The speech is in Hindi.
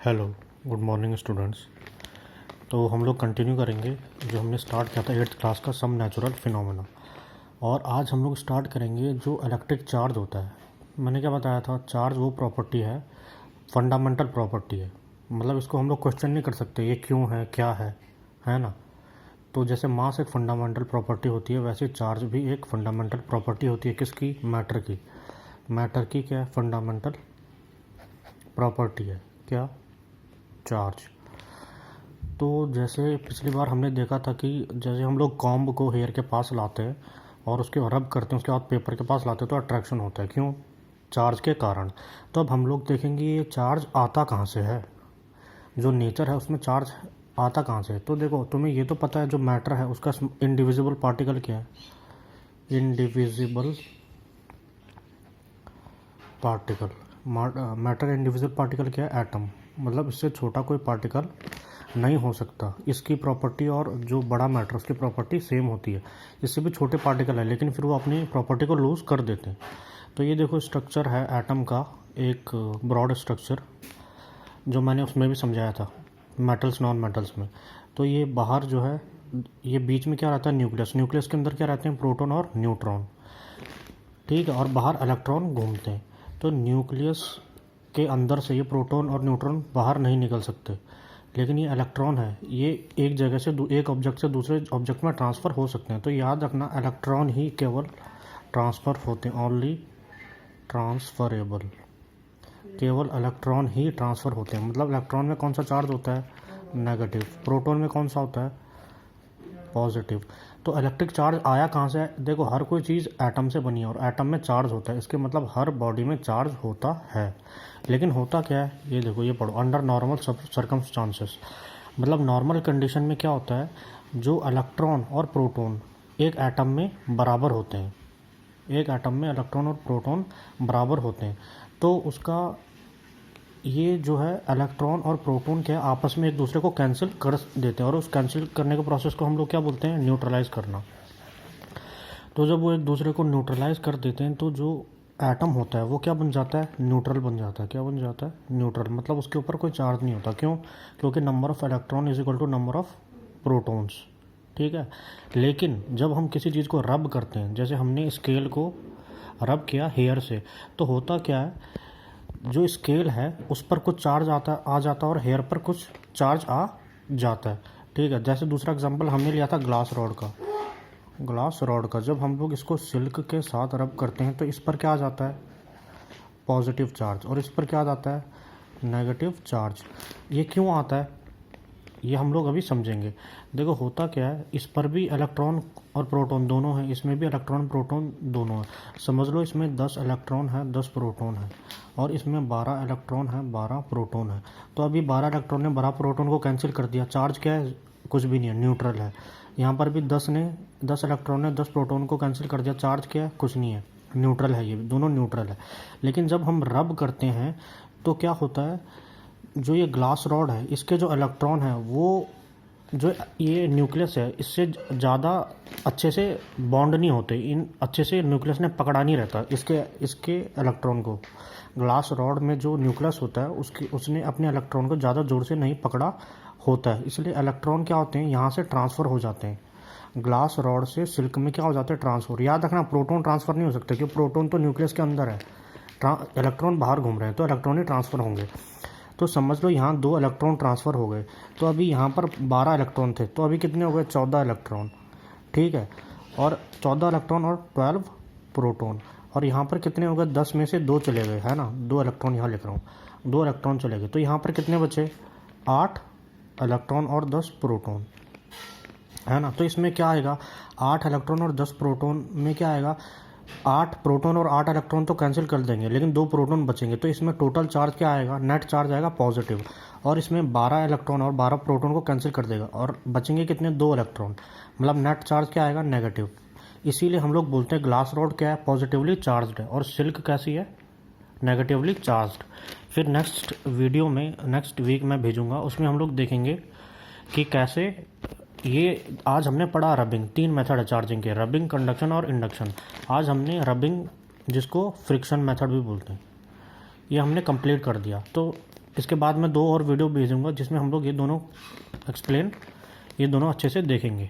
Hello, good morning students. तो हम लोग कंटिन्यू करेंगे जो हमने स्टार्ट किया था 8th क्लास का सम नेचुरल फिनोमेना। और आज हम लोग स्टार्ट करेंगे जो इलेक्ट्रिक चार्ज होता है। मैंने क्या बताया था, चार्ज वो प्रॉपर्टी है, फंडामेंटल प्रॉपर्टी है। मतलब इसको हम लोग क्वेश्चन नहीं कर सकते ये क्यों है, क्या है ना। तो जैसे मास एक फंडामेंटल प्रॉपर्टी होती है, वैसे चार्ज भी एक फंडामेंटल प्रॉपर्टी होती है। किसकी? मैटर की। मैटर की क्या है? फंडामेंटल प्रॉपर्टी है। क्या? चार्ज। तो जैसे पिछली बार हमने देखा था कि जैसे हम लोग कॉम्ब को हेयर के पास लाते हैं और उसके रब करते हैं, उसके बाद पेपर के पास लाते हैं, तो अट्रैक्शन होता है। क्यों? चार्ज के कारण। तो अब हम लोग देखेंगे ये चार्ज आता कहाँ से है, जो नेचर है उसमें चार्ज आता कहाँ से है। तो देखो, तुम्हें ये तो पता है जो मैटर है उसका इंडिविजिबल पार्टिकल क्या है। Indivisible particle, matter individual particle क्या है? एटम। मतलब इससे छोटा कोई पार्टिकल नहीं हो सकता। इसकी प्रॉपर्टी और जो बड़ा मैटर उसकी प्रॉपर्टी सेम होती है। इससे भी छोटे पार्टिकल है लेकिन फिर वो अपनी प्रॉपर्टी को लूज़ कर देते हैं। तो ये देखो स्ट्रक्चर है एटम का, एक ब्रॉड स्ट्रक्चर जो मैंने उसमें भी समझाया था मेटल्स नॉन मेटल्स में। तो ये बाहर जो है, ये बीच में क्या रहता है? न्यूक्लियस। न्यूक्लियस के अंदर क्या रहते हैं? प्रोटॉन और न्यूट्रॉन। ठीक है, और बाहर इलेक्ट्रॉन घूमते हैं। तो न्यूक्लियस के अंदर से ये प्रोटॉन और न्यूट्रॉन बाहर नहीं निकल सकते, लेकिन ये इलेक्ट्रॉन है, ये एक जगह से एक ऑब्जेक्ट से दूसरे ऑब्जेक्ट में ट्रांसफ़र हो सकते हैं। तो याद रखना, इलेक्ट्रॉन ही केवल ट्रांसफ़र होते हैं, ओनली ट्रांसफरेबल। केवल इलेक्ट्रॉन ही ट्रांसफ़र होते हैं। मतलब इलेक्ट्रॉन में कौन सा चार्ज होता है? नेगेटिव। प्रोटॉन में कौन सा होता है? पॉजिटिव। तो इलेक्ट्रिक चार्ज आया कहाँ से? देखो, हर कोई चीज़ एटम से बनी है और एटम में चार्ज होता है। इसके मतलब हर बॉडी में चार्ज होता है। लेकिन होता क्या है, ये देखो, ये पढ़ो, अंडर नॉर्मल सर्कमस्टांसेस। मतलब नॉर्मल कंडीशन में क्या होता है, जो इलेक्ट्रॉन और प्रोटॉन एक एटम में बराबर होते हैं, एक एटम में इलेक्ट्रॉन और प्रोटॉन बराबर होते हैं, तो उसका ये जो है इलेक्ट्रॉन और प्रोटॉन के आपस में एक दूसरे को कैंसिल कर देते हैं, और उस कैंसिल करने के प्रोसेस को हम लोग क्या बोलते हैं? न्यूट्रलाइज करना। तो जब वो एक दूसरे को न्यूट्रलाइज कर देते हैं तो जो एटम होता है वो क्या बन जाता है? न्यूट्रल बन जाता है। क्या बन जाता है? न्यूट्रल। मतलब उसके ऊपर कोई चार्ज नहीं होता। क्यों? क्योंकि number of electron is equal to number of protons. ठीक है। लेकिन जब हम किसी चीज़ को रब करते हैं, जैसे हमने स्केल को रब किया हेयर से, तो होता क्या है, जो स्केल है उस पर कुछ चार्ज आ जाता है और हेयर पर कुछ चार्ज आ जाता है। ठीक है। जैसे दूसरा एग्जांपल हमने लिया था ग्लास रॉड का। ग्लास रॉड का जब हम लोग इसको सिल्क के साथ रब करते हैं तो इस पर क्या आ जाता है? Positive charge. और इस पर क्या आ जाता है? Negative charge. ये क्यों आता है ये हम लोग अभी समझेंगे। देखो होता क्या है, इस पर भी इलेक्ट्रॉन और प्रोटॉन दोनों हैं, इसमें भी इलेक्ट्रॉन प्रोटॉन दोनों हैं। समझ लो इसमें 10 इलेक्ट्रॉन है, 10 प्रोटॉन है, और इसमें 12 इलेक्ट्रॉन है, 12 प्रोटॉन है। तो अभी 12 इलेक्ट्रॉन ने 12 प्रोटॉन को कैंसिल कर दिया। चार्ज क्या है? कुछ भी नहीं है, न्यूट्रल है। यहाँ पर भी 10 इलेक्ट्रॉन ने 10 प्रोटॉन को कैंसिल कर दिया। चार्ज क्या है? कुछ नहीं है, न्यूट्रल है, ये दोनों न्यूट्रल है। लेकिन जब हम रब करते हैं तो क्या होता है, जो ये ग्लास रॉड है इसके जो इलेक्ट्रॉन है वो, जो ये न्यूक्लियस है इससे ज़्यादा अच्छे से बॉन्ड नहीं होते, इन अच्छे से न्यूक्लियस ने पकड़ा नहीं रहता इसके इलेक्ट्रॉन को। ग्लास रॉड में जो न्यूक्लियस होता है उसने अपने इलेक्ट्रॉन को ज़्यादा जोर से नहीं पकड़ा होता है, इसलिए इलेक्ट्रॉन क्या होते हैं, यहाँ से ट्रांसफ़र हो जाते हैं। ग्लास रॉड से सिल्क में क्या हो जाते हैं? ट्रांसफ़र। याद रखना, प्रोटॉन ट्रांसफ़र नहीं हो सकते क्योंकि प्रोटॉन तो न्यूक्लियस के अंदर है, इलेक्ट्रॉन बाहर घूम रहे हैं, तो इलेक्ट्रॉन ही ट्रांसफ़र होंगे। तो समझ लो यहाँ 2 इलेक्ट्रॉन ट्रांसफ़र हो गए। तो अभी यहाँ पर 12 इलेक्ट्रॉन थे, तो अभी कितने हो गए? 14 इलेक्ट्रॉन। ठीक है। और 14 इलेक्ट्रॉन और 12 प्रोटॉन। और यहाँ पर कितने हो गए? 10 में से 2 चले गए, है ना। 2 इलेक्ट्रॉन यहाँ लिख रहा हूँ, 2 इलेक्ट्रॉन चले गए। तो यहाँ पर कितने बचे? 8 इलेक्ट्रॉन और 10 प्रोटॉन, है ना। तो इसमें क्या आएगा? 8 इलेक्ट्रॉन और 10 प्रोटॉन में क्या आएगा? 8 प्रोटॉन और 8 इलेक्ट्रॉन तो कैंसिल कर देंगे, लेकिन 2 प्रोटॉन बचेंगे। तो इसमें टोटल चार्ज क्या आएगा? नेट चार्ज आएगा पॉजिटिव। और इसमें 12 इलेक्ट्रॉन और 12 प्रोटॉन को कैंसिल कर देगा, और बचेंगे कितने? 2 इलेक्ट्रॉन। मतलब नेट चार्ज क्या आएगा? नेगेटिव। इसीलिए हम लोग बोलते हैं ग्लास रॉड क्या है? पॉजिटिवली चार्ज्ड है। और सिल्क कैसी है? Negatively charged. फिर नेक्स्ट वीडियो में, नेक्स्ट वीक मैं भेजूँगा, उसमें हम लोग देखेंगे कि कैसे ये। आज हमने पढ़ा रबिंग, 3 मेथड है चार्जिंग के, रबिंग, कंडक्शन और इंडक्शन। आज हमने रबिंग, जिसको फ्रिक्शन मेथड भी बोलते हैं, ये हमने कंप्लीट कर दिया। तो इसके बाद मैं 2 और वीडियो भेजूँगा जिसमें हम लोग ये दोनों अच्छे से देखेंगे।